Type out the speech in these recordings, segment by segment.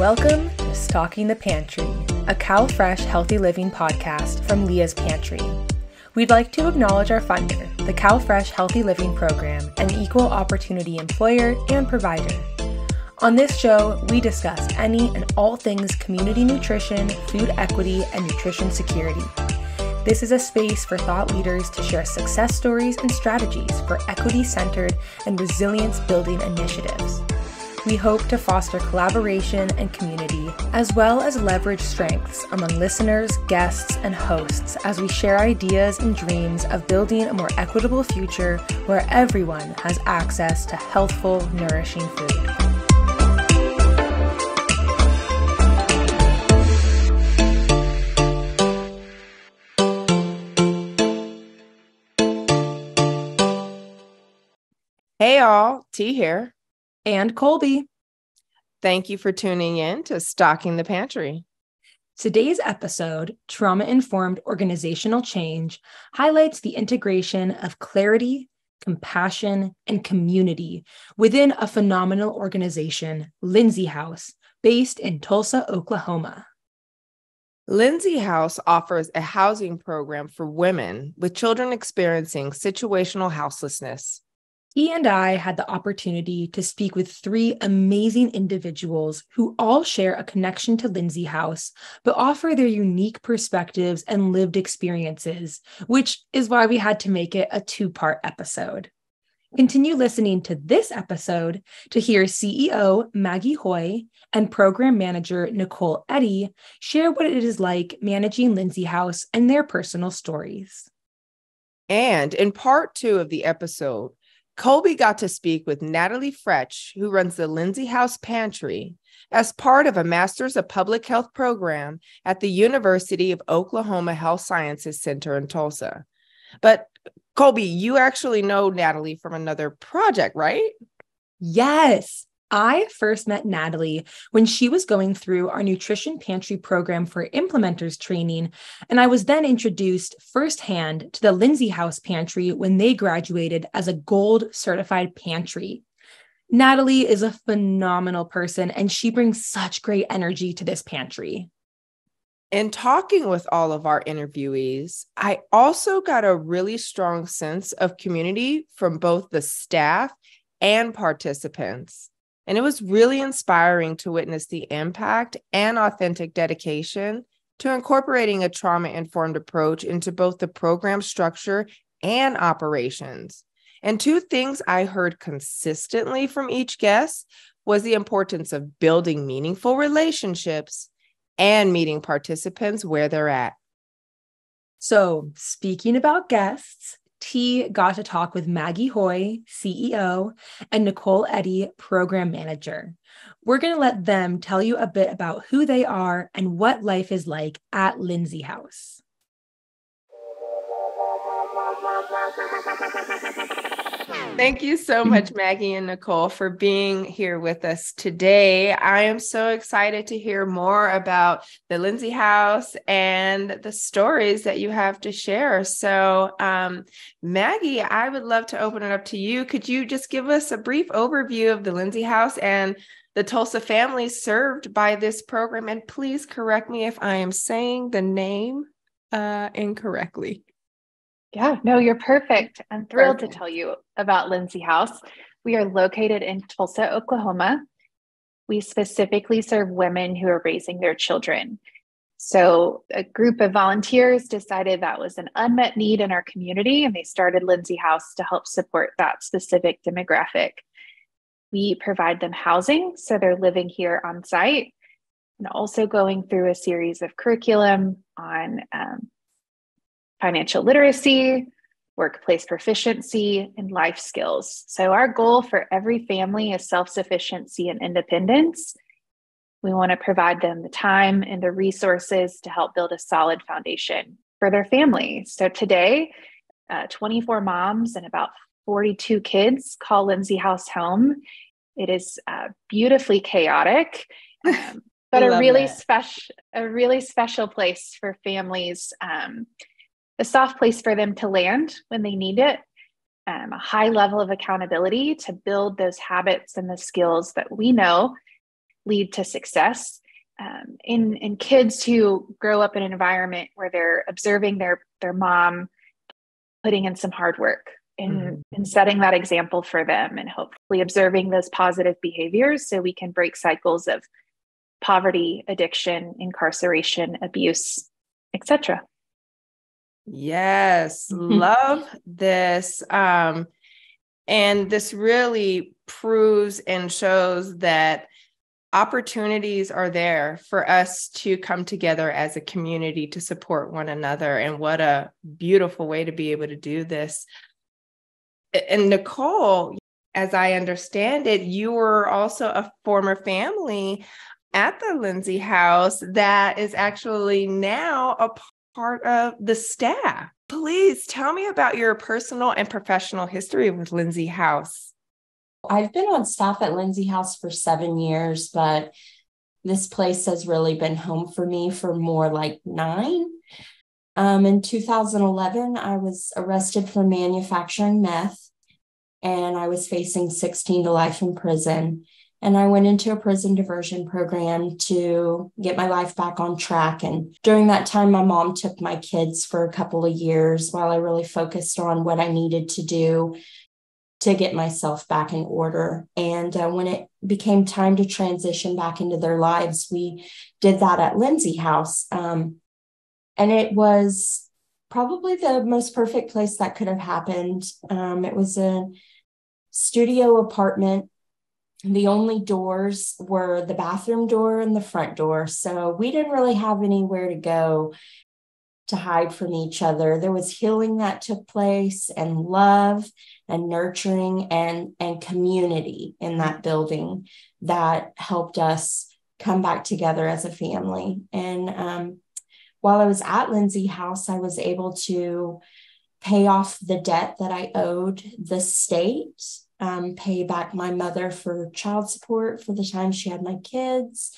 Welcome to Stocking the Pantry, a CalFresh Healthy Living podcast from Leah's Pantry. We'd like to acknowledge our funder, the CalFresh Healthy Living Program, an equal opportunity employer and provider. On this show, we discuss any and all things community nutrition, food equity, and nutrition security. This is a space for thought leaders to share success stories and strategies for equity-centered and resilience-building initiatives. We hope to foster collaboration and community, as well as leverage strengths among listeners, guests, and hosts as we share ideas and dreams of building a more equitable future where everyone has access to healthful, nourishing food. Hey all, T here. And Colby. Thank you for tuning in to Stocking the Pantry. Today's episode, Trauma-Informed Organizational Change, highlights the integration of clarity, compassion, and community within a phenomenal organization, Lindsay House, based in Tulsa, Oklahoma. Lindsay House offers a housing program for women with children experiencing situational houselessness. He and I had the opportunity to speak with three amazing individuals who all share a connection to Lindsay House, but offer their unique perspectives and lived experiences, which is why we had to make it a two-part episode. Continue listening to this episode to hear CEO Maggie Hoy and Program Manager Nicole Eddy share what it is like managing Lindsay House and their personal stories. And in part 2 of the episode, Colby got to speak with Natalie Fretch, who runs the Lindsay House Pantry, as part of a Master's of Public Health program at the University of Oklahoma Health Sciences Center in Tulsa. But Colby, you actually know Natalie from another project, right? Yes. I first met Natalie when she was going through our nutrition pantry program for implementers training, and I was then introduced firsthand to the Lindsay House Pantry when they graduated as a gold certified pantry. Natalie is a phenomenal person, and she brings such great energy to this pantry. In talking with all of our interviewees, I also got a really strong sense of community from both the staff and participants. And it was really inspiring to witness the impact and authentic dedication to incorporating a trauma-informed approach into both the program structure and operations. And two things I heard consistently from each guest was the importance of building meaningful relationships and meeting participants where they're at. So, speaking about guests, T got to talk with Maggie Hoy, CEO, and Nicole Eddy, Program Manager. We're going to let them tell you a bit about who they are and what life is like at Lindsay House. Thank you so much, Maggie and Nicole, for being here with us today. I am so excited to hear more about the Lindsay House and the stories that you have to share. So, Maggie, I would love to open it up to you. Could you just give us a brief overview of the Lindsay House and the Tulsa families served by this program? And please correct me if I am saying the name incorrectly. Yeah, no, you're perfect. I'm thrilled to tell you about Lindsay House. We are located in Tulsa, Oklahoma. We specifically serve women who are raising their children. So a group of volunteers decided that was an unmet need in our community, and they started Lindsay House to help support that specific demographic. We provide them housing, so they're living here on site, and also going through a series of curriculum on financial literacy, workplace proficiency, and life skills. So our goal for every family is self-sufficiency and independence. We want to provide them the time and the resources to help build a solid foundation for their family. So today, 24 moms and about 42 kids call Lindsay House home. It is beautifully chaotic, but a really special place for families. A soft place for them to land when they need it, a high level of accountability to build those habits and the skills that we know lead to success. In kids who grow up in an environment where they're observing their mom putting in some hard work and setting that example for them, and hopefully observing those positive behaviors so we can break cycles of poverty, addiction, incarceration, abuse, etc. Yes, love this. And this really proves and shows that opportunities are there for us to come together as a community to support one another. And what a beautiful way to be able to do this. And Nicole, as I understand it, you were also a former family at the Lindsay House that is actually now a part of the staff. Please tell me about your personal and professional history with Lindsay House. I've been on staff at Lindsay House for 7 years, but this place has really been home for me for more like 9. In 2011, I was arrested for manufacturing meth, and I was facing 16 to life in prison. And I went into a prison diversion program to get my life back on track. And during that time, my mom took my kids for a couple of years while I really focused on what I needed to do to get myself back in order. And when it became time to transition back into their lives, we did that at Lindsay House. And it was probably the most perfect place that could have happened. It was a studio apartment. The only doors were the bathroom door and the front door. So we didn't really have anywhere to go to hide from each other. There was healing that took place, and love and nurturing and community in that building that helped us come back together as a family. And while I was at Lindsay House, I was able to pay off the debt that I owed the state, pay back my mother for child support for the time she had my kids.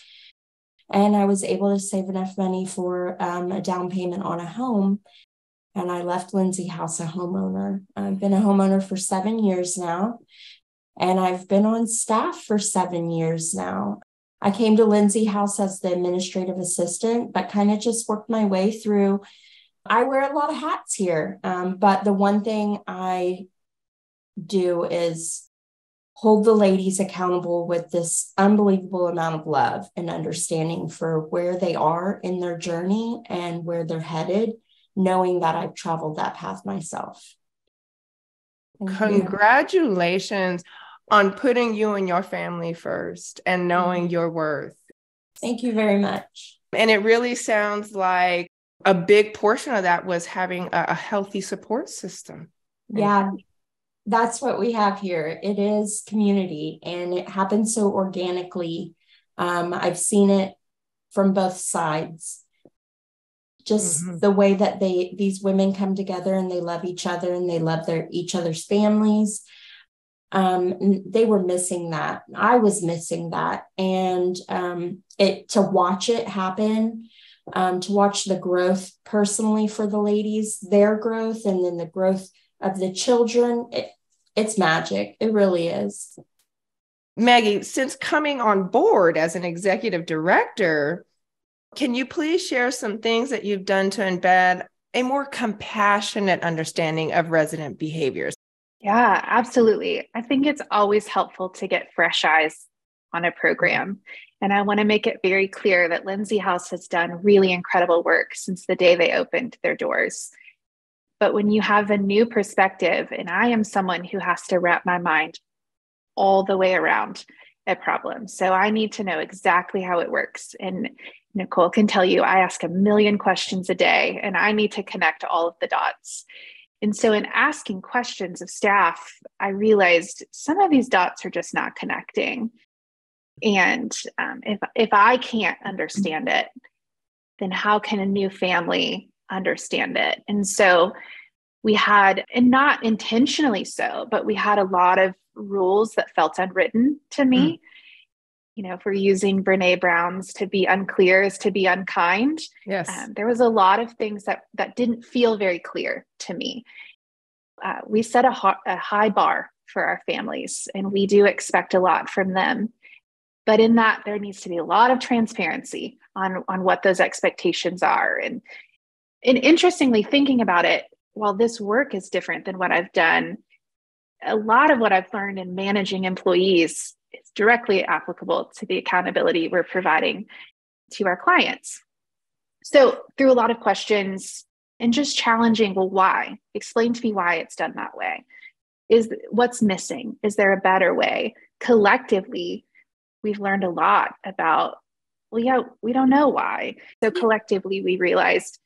And I was able to save enough money for a down payment on a home. And I left Lindsay House a homeowner. I've been a homeowner for 7 years now, and I've been on staff for 7 years now. I came to Lindsay House as the administrative assistant, but kind of just worked my way through. I wear a lot of hats here, but the one thing I do is hold the ladies accountable with this unbelievable amount of love and understanding for where they are in their journey and where they're headed, knowing that I've traveled that path myself. Congratulations on putting you and your family first and knowing your worth. Thank you very much. And it really sounds like a big portion of that was having a healthy support system. Yeah, that's what we have here. It is community, and it happens so organically. I've seen it from both sides. Just the way that these women come together and they love each other and they love each other's families. They were missing that. I was missing that. And to watch it happen, to watch the growth personally for the ladies, their growth, and then the growth of the children, it's magic. It really is. Maggie, since coming on board as an executive director, can you please share some things that you've done to embed a more compassionate understanding of resident behaviors? Yeah, absolutely. I think it's always helpful to get fresh eyes on a program. And I want to make it very clear that Lindsay House has done really incredible work since the day they opened their doors. But when you have a new perspective, and I am someone who has to wrap my mind all the way around a problem, so I need to know exactly how it works. And Nicole can tell you, I ask a million questions a day, and I need to connect all of the dots. And so in asking questions of staff, I realized some of these dots are just not connecting. And if I can't understand it, then how can a new family understand it? And so we had, and not intentionally so, but we had a lot of rules that felt unwritten to me. You know, if we're using Brene Brown's "to be unclear is to be unkind." Yes. There was a lot of things that didn't feel very clear to me. We set a high bar for our families, and we do expect a lot from them. But in that, there needs to be a lot of transparency on what those expectations are. And interestingly, thinking about it, while this work is different than what I've done, a lot of what I've learned in managing employees is directly applicable to the accountability we're providing to our clients. So through a lot of questions and just challenging, well, why? Explain to me why it's done that way. What's missing? Is there a better way? Collectively, we've learned a lot about, well, yeah, we don't know why. So collectively, we realized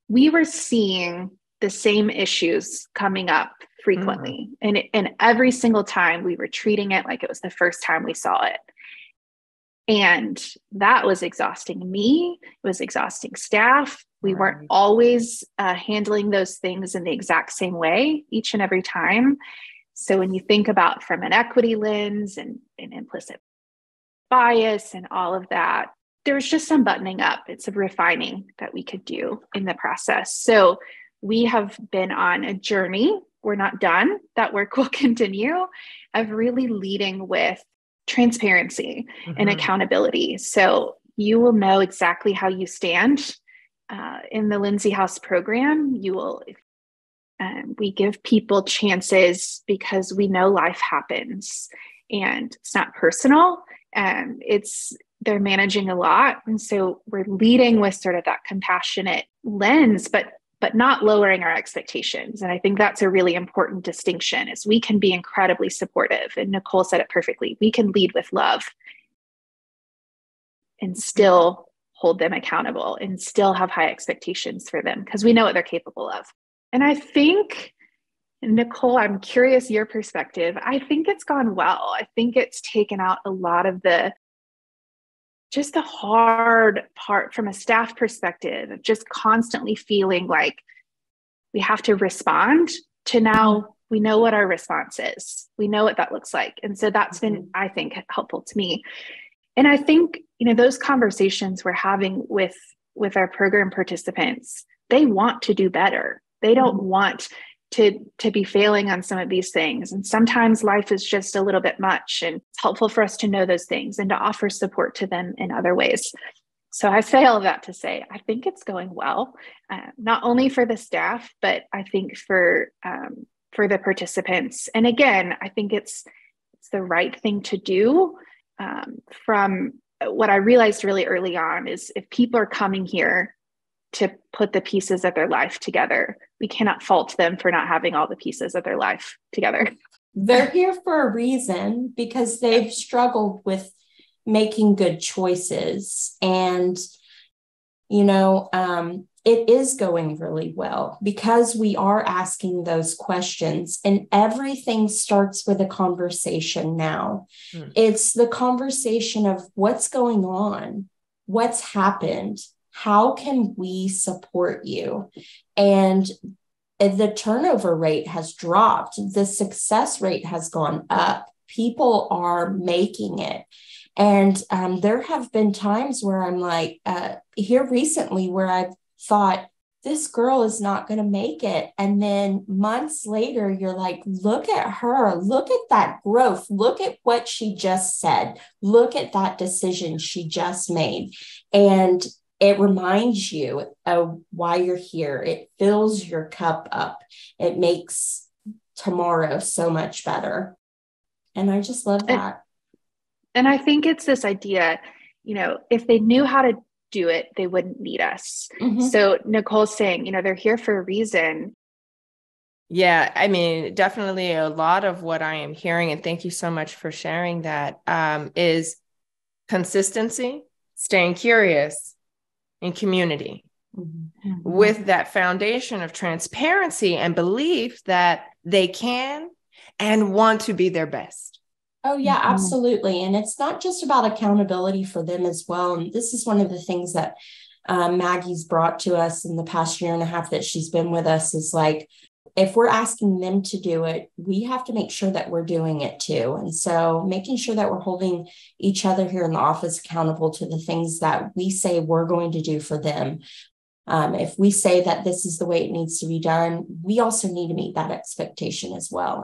we were seeing the same issues coming up frequently. And every single time we were treating it like it was the first time we saw it. And that was exhausting me. It was exhausting staff. We weren't always handling those things in the exact same way each and every time. So when you think about from an equity lens and implicit bias and all of that, there's just some buttoning up. It's a refining that we could do in the process. So we have been on a journey. We're not done. That work will continue, of really leading with transparency and accountability. So you will know exactly how you stand in the Lindsay House program. You will. We give people chances because we know life happens, and it's not personal. They're managing a lot, and so we're leading with sort of that compassionate lens, but not lowering our expectations. And I think that's a really important distinction, is we can be incredibly supportive. And Nicole said it perfectly. We can lead with love and still hold them accountable and still have high expectations for them because we know what they're capable of. And I think, Nicole, I'm curious your perspective. I think it's gone well. I think it's taken out a lot of the hard part from a staff perspective of just constantly feeling like we have to respond to now we know what our response is. We know what that looks like. And so that's been, I think, helpful to me. And I think, those conversations we're having with our program participants, they want to do better. They don't want to be failing on some of these things. And sometimes life is just a little bit much, and it's helpful for us to know those things and to offer support to them in other ways. So I say all of that to say, I think it's going well, not only for the staff, but I think for the participants. And again, I think it's the right thing to do. From what I realized really early on is if people are coming here to put the pieces of their life together, we cannot fault them for not having all the pieces of their life together. They're here for a reason because they've struggled with making good choices. And, it is going really well because we are asking those questions, and everything starts with a conversation now. It's the conversation of what's going on, what's happened, how can we support you? And the turnover rate has dropped. The success rate has gone up. People are making it. And there have been times where I'm like, here recently, where I've thought, this girl is not going to make it. And then months later, you're like, look at her, look at that growth, look at what she just said, look at that decision she just made. And it reminds you of why you're here. It fills your cup up. It makes tomorrow so much better. And I just love that. And I think it's this idea, if they knew how to do it, they wouldn't need us. So Nicole's saying, they're here for a reason. Yeah, I mean, definitely a lot of what I am hearing, and thank you so much for sharing that, is consistency, staying curious, and community, with that foundation of transparency and belief that they can and want to be their best. Oh, yeah, absolutely. And it's not just about accountability for them as well. And this is one of the things that Maggie's brought to us in the past year and a half that she's been with us, is like, if we're asking them to do it, we have to make sure that we're doing it too. And so making sure that we're holding each other here in the office accountable to the things that we say we're going to do for them. If we say that this is the way it needs to be done, we also need to meet that expectation as well.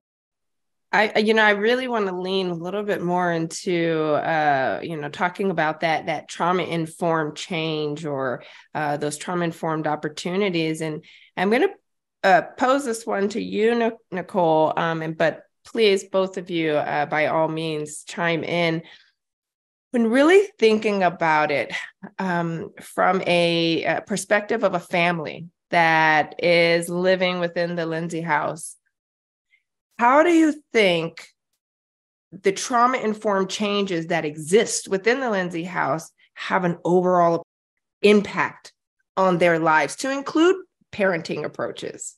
I really want to lean a little bit more into, talking about that trauma-informed change, or those trauma-informed opportunities. And I'm going to pose this one to you, Nicole, but please, both of you, by all means, chime in. When really thinking about it from a perspective of a family that is living within the Lindsay house, how do you think the trauma-informed changes that exist within the Lindsay house have an overall impact on their lives, to include parenting approaches?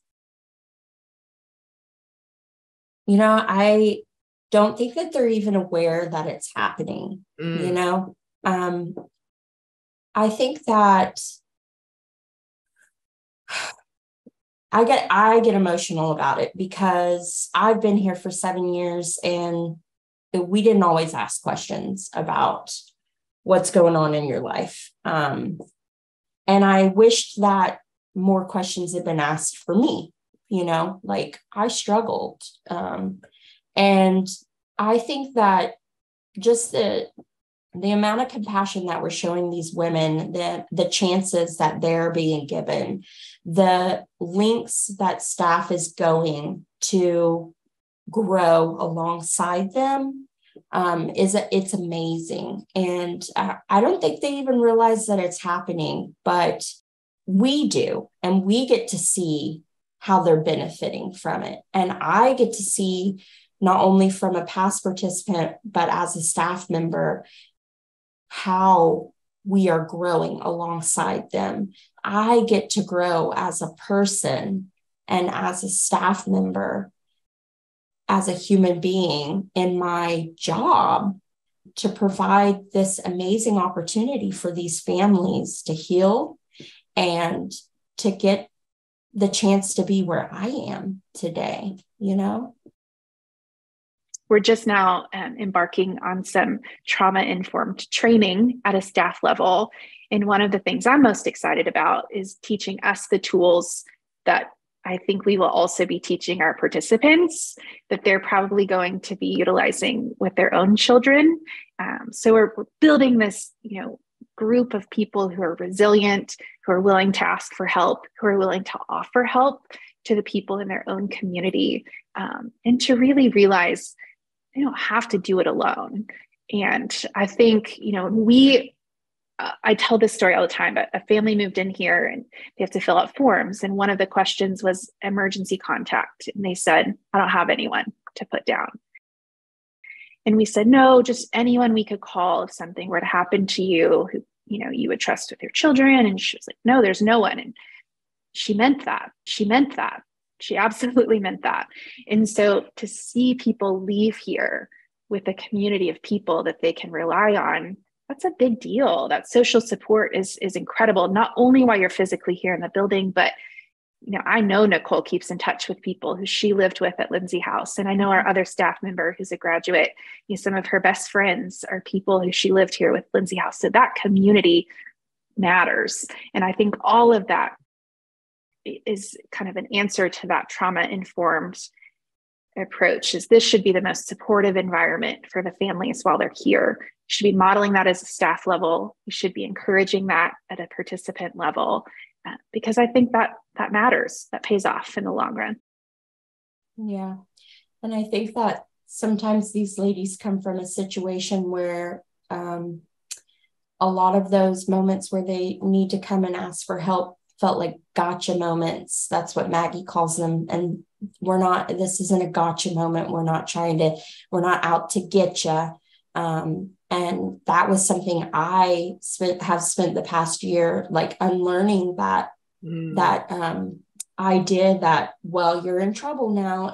I don't think that they're even aware that it's happening. I think that I get emotional about it, because I've been here for 7 years and we didn't always ask questions about what's going on in your life. And I wished that more questions had been asked for me, like I struggled. And I think that just the amount of compassion that we're showing these women, the chances that they're being given, the links that staff is going to grow alongside them, it's amazing. And I don't think they even realize that it's happening, but we do, and we get to see how they're benefiting from it. And I get to see, not only from a past participant, but as a staff member, how we are growing alongside them. I get to grow as a person and as a staff member, as a human being in my job, to provide this amazing opportunity for these families to heal and to get the chance to be where I am today, We're just now embarking on some trauma-informed training at a staff level. And one of the things I'm most excited about is teaching us the tools that I think we will also be teaching our participants, that they're probably going to be utilizing with their own children. So we're building this, group of people who are resilient, who are willing to ask for help, who are willing to offer help to the people in their own community, and to really realize they don't have to do it alone. And I think, I tell this story all the time, but a family moved in here and they have to fill out forms. And one of the questions was emergency contact. And they said, I don't have anyone to put down. And we said, no, just anyone we could call if something were to happen to you, who, you would trust with your children. And she was like, no, there's no one. And she meant that. She absolutely meant that. And so to see people leave here with a community of people that they can rely on, that's a big deal. That social support is incredible, not only while you're physically here in the building, but I know Nicole keeps in touch with people who she lived with at Lindsay House. And I know our other staff member who's a graduate, some of her best friends are people who she lived here with Lindsay House. So that community matters. And I think all of that is kind of an answer to that trauma-informed approach. Is this should be the most supportive environment for the families while they're here. You should be modeling that as a staff level. You should be encouraging that at a participant level, because I think that matters. That pays off in the long run. Yeah. And I think that sometimes these ladies come from a situation where a lot of those moments where they need to come and ask for help felt like gotcha moments. That's what Maggie calls them. And this isn't a gotcha moment. We're not out to get you. And that was something I have spent the past year, like unlearning that idea that, well, you're in trouble now,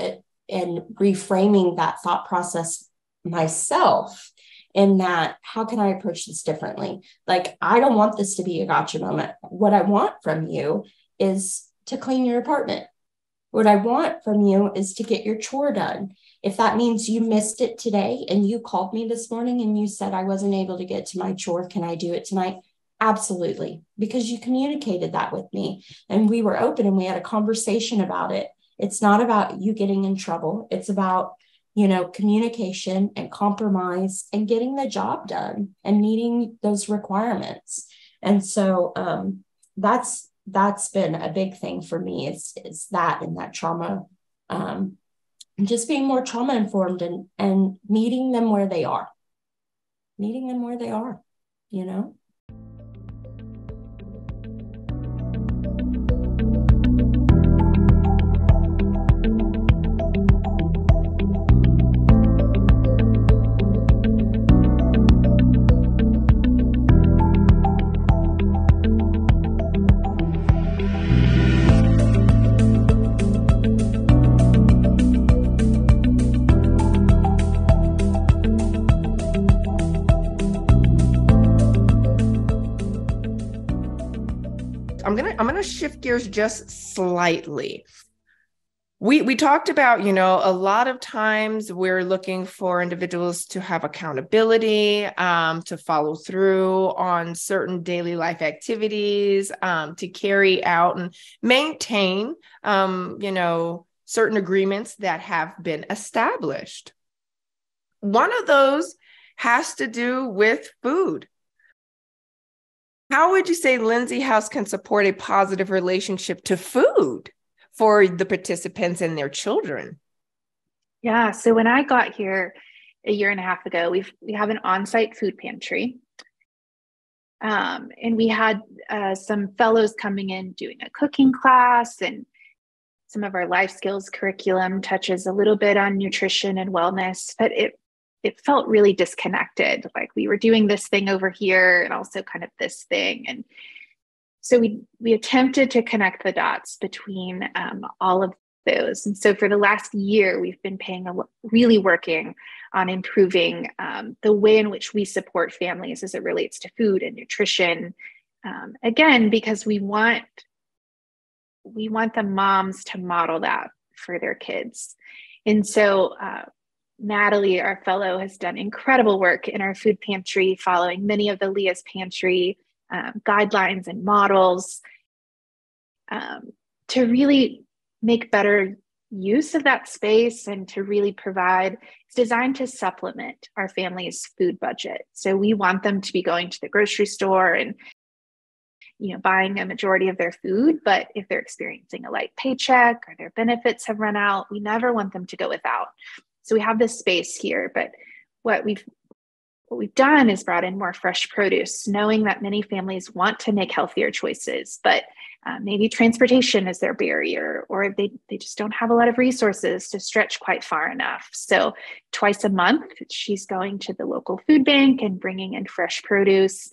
and reframing that thought process myself. In that, how can I approach this differently? Like, I don't want this to be a gotcha moment. What I want from you is to clean your apartment. What I want from you is to get your chore done. If that means you missed it today and you called me this morning and you said I wasn't able to get to my chore, can I do it tonight? Absolutely. Because you communicated that with me and we were open and we had a conversation about it. It's not about you getting in trouble. It's about communication and compromise and getting the job done and meeting those requirements. And so that's been a big thing for me. It's that and that trauma, just being more trauma informed and meeting them where they are, I'm gonna shift gears just slightly. We talked about, a lot of times we're looking for individuals to have accountability, to follow through on certain daily life activities, to carry out and maintain, certain agreements that have been established. One of those has to do with food. How would you say Lindsay House can support a positive relationship to food for the participants and their children? Yeah, so when I got here a year and a half ago, we have an on-site food pantry. And we had some fellows coming in doing a cooking class, and some of our life skills curriculum touches a little bit on nutrition and wellness, but it felt really disconnected. Like we were doing this thing over here and also kind of this thing. And so we attempted to connect the dots between all of those. And so for the last year, we've been really working on improving the way in which we support families as it relates to food and nutrition. Again, because we want the moms to model that for their kids. And so Natalie, our fellow, has done incredible work in our food pantry, following many of the Leah's Pantry guidelines and models to really make better use of that space and to really provide. It's designed to supplement our family's food budget. So we want them to be going to the grocery store and buying a majority of their food, but if they're experiencing a light paycheck or their benefits have run out, we never want them to go without. So we have this space here, but what we've done is brought in more fresh produce, knowing that many families want to make healthier choices, but maybe transportation is their barrier, or they just don't have a lot of resources to stretch quite far enough. So twice a month, she's going to the local food bank and bringing in fresh produce.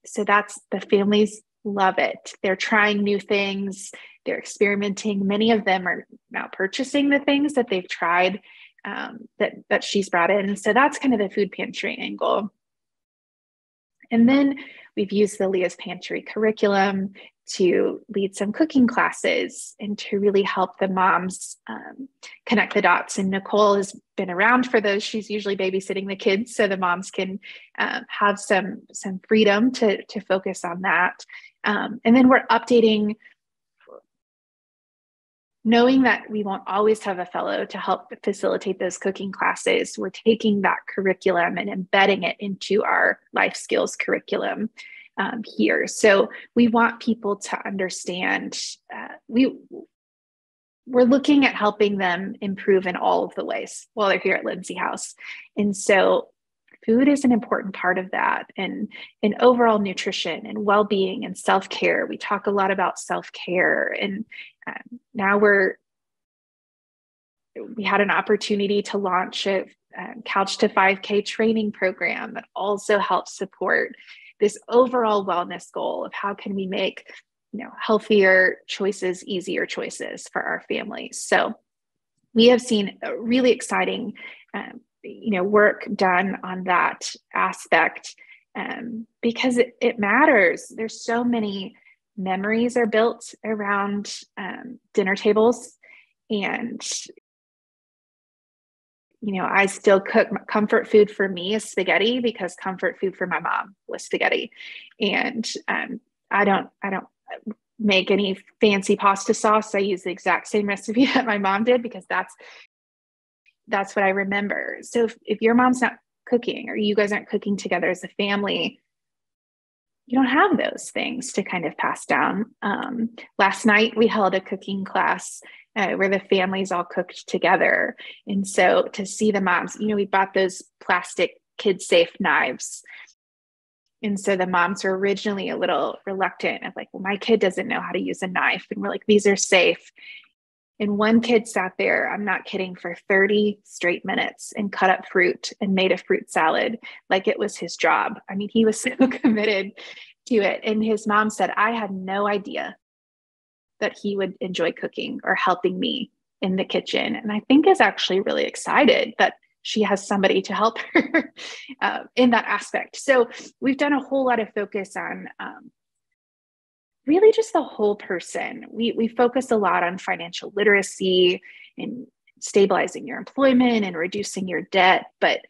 So the families love it. They're trying new things. They're experimenting. Many of them are now purchasing the things that they've tried that she's brought in. So that's kind of the food pantry angle. And then we've used the Leah's Pantry curriculum to lead some cooking classes and to really help the moms connect the dots. And Nicole has been around for those. She's usually babysitting the kids, so the moms can have some freedom to focus on that. And then we're updating, knowing that we won't always have a fellow to help facilitate those cooking classes. We're taking that curriculum and embedding it into our life skills curriculum here. So we want people to understand, we're looking at helping them improve in all of the ways while they're here at Lindsay House. And so food is an important part of that, and overall nutrition and well-being and self-care. We talk a lot about self-care, and now we had an opportunity to launch a Couch to 5K training program that also helps support this overall wellness goal of how can we make healthier choices, easier choices for our families. So we have seen a really exciting work done on that aspect because it matters. There's so many memories are built around dinner tables, and I still cook. Comfort food for me is spaghetti because comfort food for my mom was spaghetti, and I don't make any fancy pasta sauce. I use the exact same recipe that my mom did because that's that's what I remember. So if your mom's not cooking or you guys aren't cooking together as a family, you don't have those things to kind of pass down. Last night we held a cooking class where the families all cooked together. And so to see the moms, we bought those plastic kid-safe knives. And so the moms were originally a little reluctant of like, well, my kid doesn't know how to use a knife. And we're like, these are safe. And one kid sat there, I'm not kidding, for 30 straight minutes and cut up fruit and made a fruit salad like it was his job. I mean, he was so committed to it. And his mom said, I had no idea that he would enjoy cooking or helping me in the kitchen. And I think is actually really excited that she has somebody to help her in that aspect. So we've done a whole lot of focus on really just the whole person. We focus a lot on financial literacy and stabilizing your employment and reducing your debt, but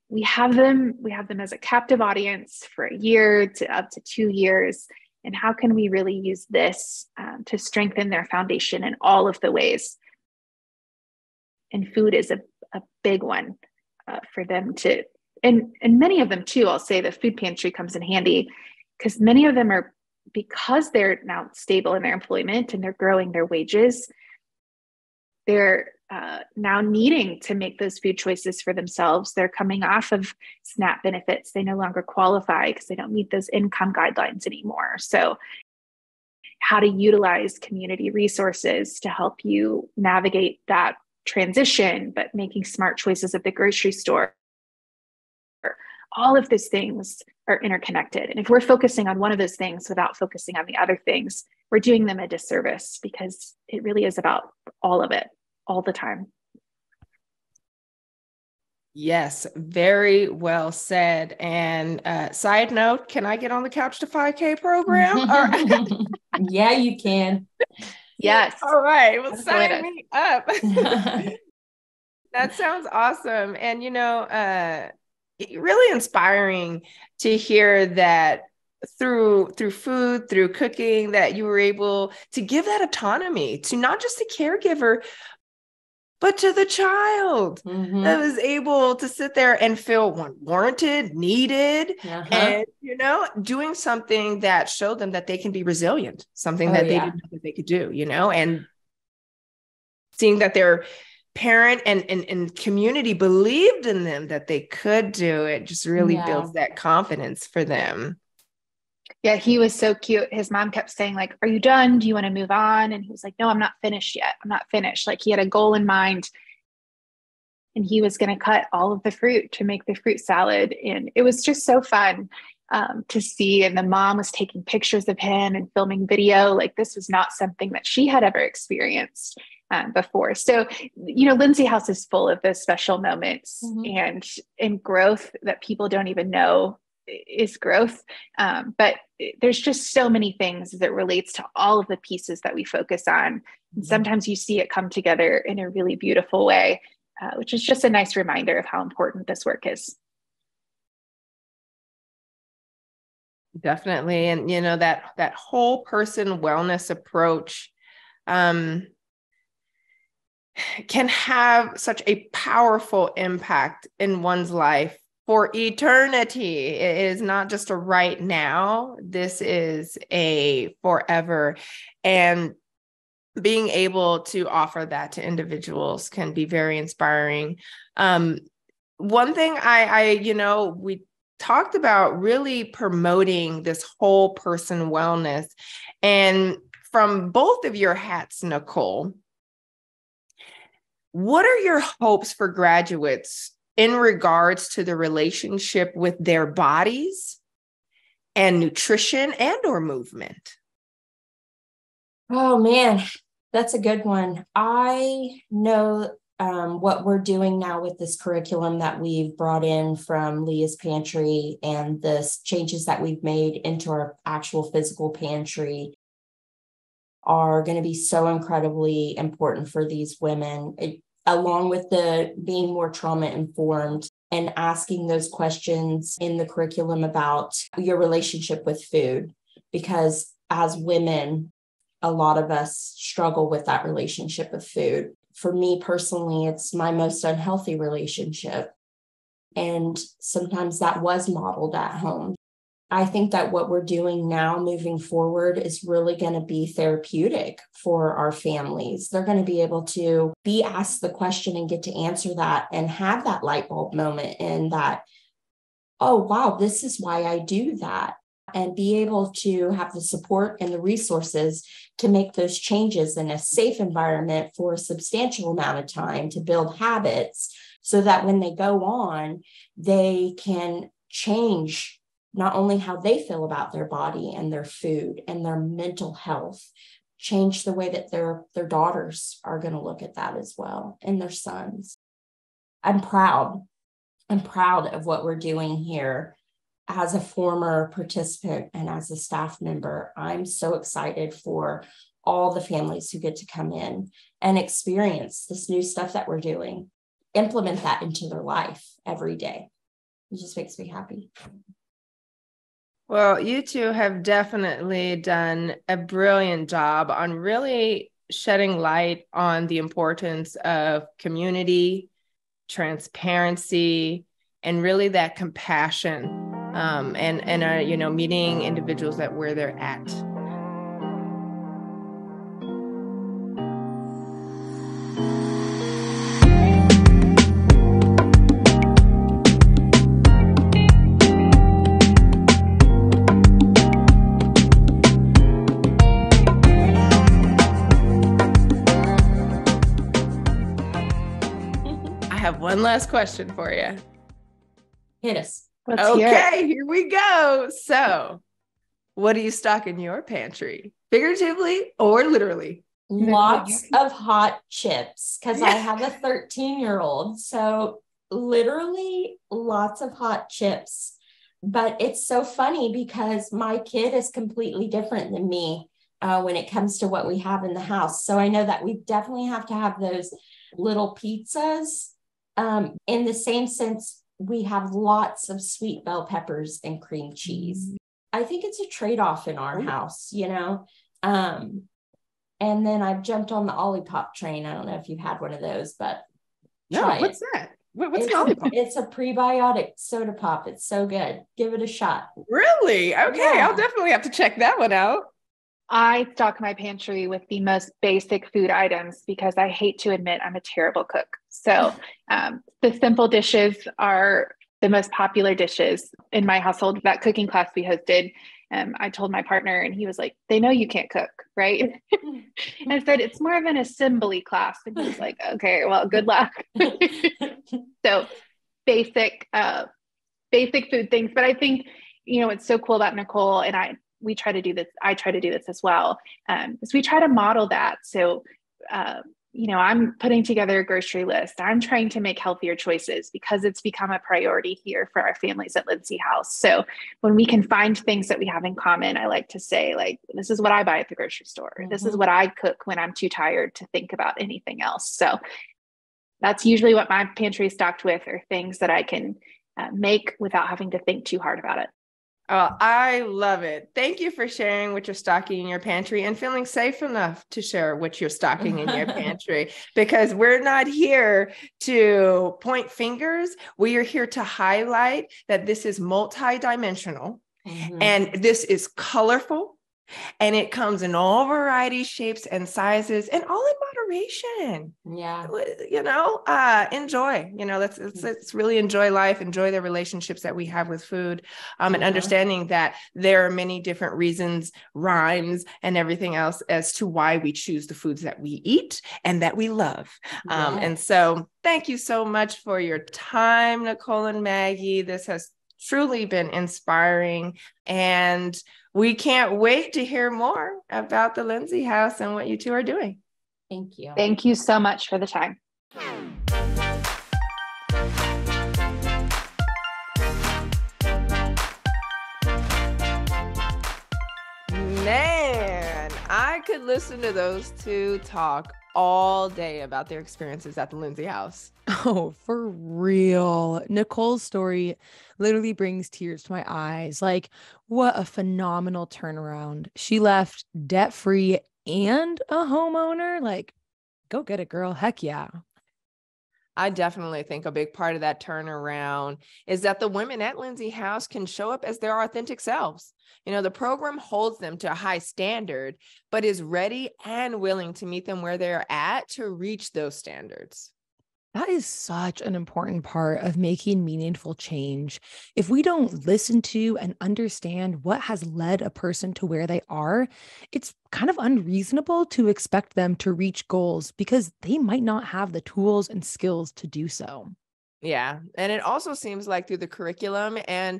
we have them as a captive audience for a year to up to 2 years. And how can we really use this to strengthen their foundation in all of the ways? And food is a big one for them to, and many of them too, I'll say the food pantry comes in handy because many of them are, because they're now stable in their employment and they're growing their wages, they're now needing to make those food choices for themselves. They're coming off of SNAP benefits. They no longer qualify because they don't meet those income guidelines anymore. So how to utilize community resources to help you navigate that transition, but making smart choices at the grocery store. All of those things are interconnected. And if we're focusing on one of those things without focusing on the other things, we're doing them a disservice because it really is about all of it, all the time. Yes, very well said. And side note, can I get on the Couch to 5K program? Yeah, you can. Yes. All right. Well, sign me up. That sounds awesome. And, really inspiring to hear that through food, through cooking, that you were able to give that autonomy to not just the caregiver, but to the child that was able to sit there and feel warranted, needed, and, doing something that showed them that they can be resilient, something that they didn't know that they could do, and seeing that their parent and community believed in them, that they could do it, just really builds that confidence for them. Yeah, he was so cute. His mom kept saying, like, are you done? Do you want to move on? And he was like, no, I'm not finished yet. I'm not finished. Like, he had a goal in mind and he was going to cut all of the fruit to make the fruit salad. And it was just so fun to see. And the mom was taking pictures of him and filming video. Like, this was not something that she had ever experienced before. So, Lindsay House is full of those special moments and growth that people don't even know is growth. But there's just so many things as it relates to all of the pieces that we focus on. And sometimes you see it come together in a really beautiful way, which is just a nice reminder of how important this work is. Definitely. And, that whole person wellness approach can have such a powerful impact in one's life for eternity. It is not just a right now. This is a forever. And being able to offer that to individuals can be very inspiring. One thing we talked about really promoting this whole person wellness. And from both of your hats, Nicole, what are your hopes for graduates in regards to the relationship with their bodies and nutrition and or movement? Oh man, that's a good one. I know what we're doing now with this curriculum that we've brought in from Leah's Pantry and the changes that we've made into our actual physical pantry are going to be so incredibly important for these women, along with the being more trauma informed and asking those questions in the curriculum about your relationship with food. Because as women, a lot of us struggle with that relationship with food. for me personally, it's my most unhealthy relationship. And sometimes that was modeled at home. I think that what we're doing now moving forward is really going to be therapeutic for our families. They're going to be able to be asked the question and get to answer that and have that light bulb moment and that, oh, wow, this is why I do that. And be able to have the support and the resources to make those changes in a safe environment for a substantial amount of time to build habits so that when they go on, they can change not only how they feel about their body and their food and their mental health, change the way that their daughters are going to look at that as well, and their sons. I'm proud of what we're doing here. As a former participant and as a staff member, I'm so excited for all the families who get to come in and experience this new stuff that we're doing, implement that into their life every day. It just makes me happy. Well, you two have definitely done a brilliant job on really shedding light on the importance of community, transparency, and really that compassion, and meeting individuals at where they're at. One last question for you. Hit us. Okay, here we go. So, what do you stock in your pantry? Figuratively or literally? Lots of hot chips because I have a 13-year-old. So, literally lots of hot chips. But it's so funny because my kid is completely different than me when it comes to what we have in the house. So, I know that we definitely have to have those little pizzas. In the same sense, we have lots of sweet bell peppers and cream cheese. I think it's a trade-off in our house, and then I've jumped on the Olipop train. I don't know if you've had one of those, but what's that? What's Olipop? It's a prebiotic soda pop. It's so good. Give it a shot. Really? Okay, yeah. I'll definitely have to check that one out. I stock my pantry with the most basic food items because I hate to admit I'm a terrible cook. So the simple dishes are the most popular dishes in my household. That cooking class we hosted, I told my partner and he was like, they know you can't cook, right? And I said, it's more of an assembly class. And he was like, okay, well, good luck. So basic food things. But I think, what's so cool about Nicole and I try to do this as well, is we try to model that. So, I'm putting together a grocery list. I'm trying to make healthier choices because it's become a priority here for our families at Lindsey House. So when we can find things that we have in common, I like to say, like, this is what I buy at the grocery store. Mm-hmm. This is what I cook when I'm too tired to think about anything else. So that's usually what my pantry is stocked with, are things that I can make without having to think too hard about it. Oh, I love it. Thank you for sharing what you're stocking in your pantry and feeling safe enough to share what you're stocking in your pantry, because we're not here to point fingers. We are here to highlight that this is multidimensional and this is colorful. And it comes in all varieties, shapes, and sizes, and all in moderation. Yeah. Enjoy, let's really enjoy life, enjoy the relationships that we have with food, and understanding that there are many different reasons, rhymes, and everything else as to why we choose the foods that we eat and that we love. Yes. And so thank you so much for your time, Nicole and Maggie. This has truly been inspiring, and we can't wait to hear more about the Lindsey House and what you two are doing. Thank you. Thank you so much for the time. Man, I could listen to those two talk all day about their experiences at the Lindsey House. Oh, for real. Nicole's story literally brings tears to my eyes. Like, what a phenomenal turnaround. She left debt-free and a homeowner. Like, Go get it, girl. Heck yeah. I definitely think a big part of that turnaround is that the women at Lindsey House can show up as their authentic selves. The program holds them to a high standard, but is ready and willing to meet them where they're at to reach those standards. That is such an important part of making meaningful change. If we don't listen to and understand what has led a person to where they are, it's kind of unreasonable to expect them to reach goals because they might not have the tools and skills to do so. Yeah. And it also seems like through the curriculum and,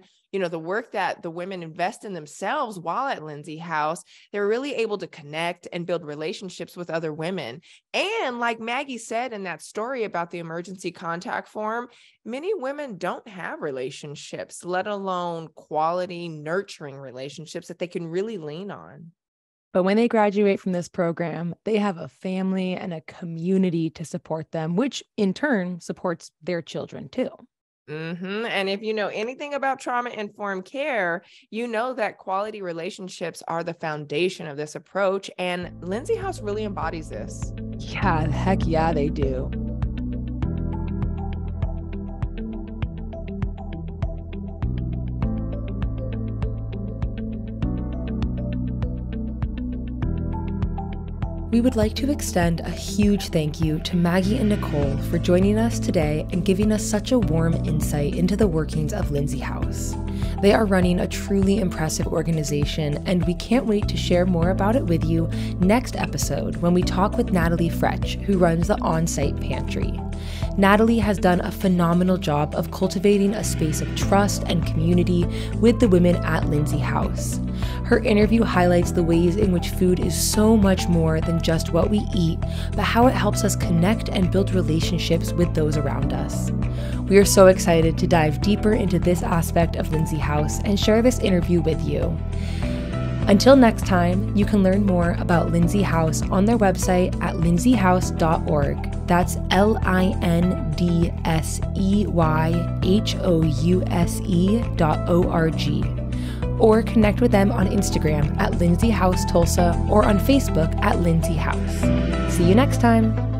the work that the women invest in themselves while at Lindsey House, they're really able to connect and build relationships with other women. And like Maggie said in that story about the emergency contact form, many women don't have relationships, let alone quality, nurturing relationships that they can really lean on. But when they graduate from this program, they have a family and a community to support them, which in turn supports their children too. And if you know anything about trauma-informed care, you know that quality relationships are the foundation of this approach. And Lindsey House really embodies this. Yeah, heck yeah, they do. We would like to extend a huge thank you to Maggie and Nicole for joining us today and giving us such a warm insight into the workings of Lindsey House. They are running a truly impressive organization, and we can't wait to share more about it with you next episode when we talk with Natalie Fretch, who runs the on-site pantry. Natalie has done a phenomenal job of cultivating a space of trust and community with the women at Lindsey House. Her interview highlights the ways in which food is so much more than just what we eat, but how it helps us connect and build relationships with those around us. We are so excited to dive deeper into this aspect of Lindsey House and share this interview with you. Until next time, you can learn more about Lindsey House on their website at lindseyhouse.org. That's LINDSEYHOUSE.org. Or connect with them on Instagram at Lindsey House Tulsa or on Facebook at Lindsey House. See you next time.